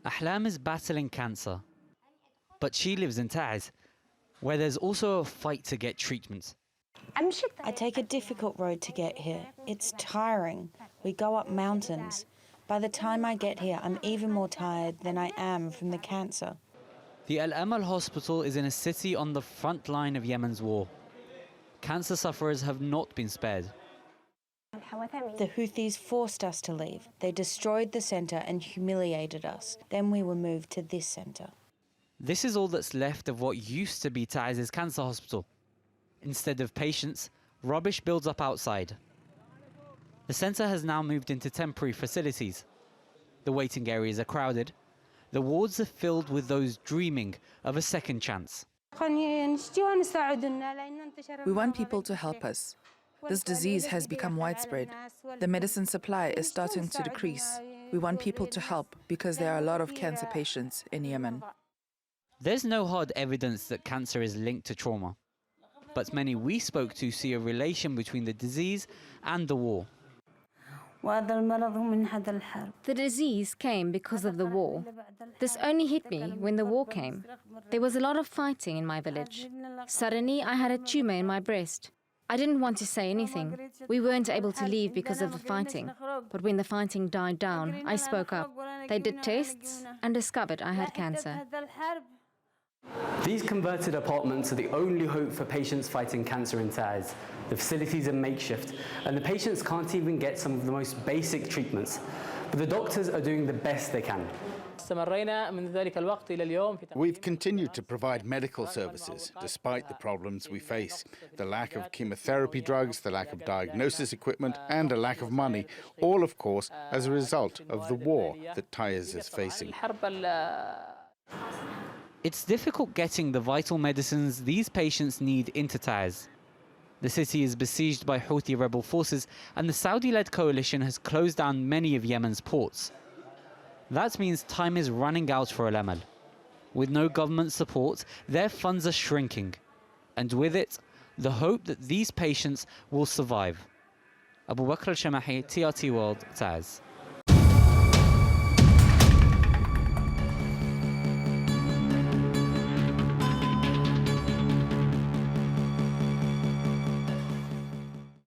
Ahlam is battling cancer, but she lives in Taiz, where there's also a fight to get treatment. I take a difficult road to get here. It's tiring. We go up mountains. By the time I get here, I'm even more tired than I am from the cancer. The Al Amal hospital is in a city on the front line of Yemen's war. Cancer sufferers have not been spared. The Houthis forced us to leave. They destroyed the centre and humiliated us. Then we were moved to this centre. This is all that's left of what used to be Taiz's cancer hospital. Instead of patients, rubbish builds up outside. The centre has now moved into temporary facilities. The waiting areas are crowded. The wards are filled with those dreaming of a second chance. We want people to help us. This disease has become widespread. The medicine supply is starting to decrease. We want people to help because there are a lot of cancer patients in Yemen. There's no hard evidence that cancer is linked to trauma, but many we spoke to see a relation between the disease and the war. The disease came because of the war. This only hit me when the war came. There was a lot of fighting in my village. Suddenly, I had a tumor in my breast. I didn't want to say anything. We weren't able to leave because of the fighting. But when the fighting died down, I spoke up. They did tests and discovered I had cancer. These converted apartments are the only hope for patients fighting cancer in Taiz. The facilities are makeshift, and the patients can't even get some of the most basic treatments. But the doctors are doing the best they can. We've continued to provide medical services despite the problems we face. The lack of chemotherapy drugs, the lack of diagnosis equipment, and a lack of money, all of course as a result of the war that Taiz is facing. It's difficult getting the vital medicines these patients need into Taiz. The city is besieged by Houthi rebel forces, and the Saudi-led coalition has closed down many of Yemen's ports. That means time is running out for Al Amal. With no government support, their funds are shrinking. And with it, the hope that these patients will survive. Abubakr al Shamahi, TRT World, Taiz.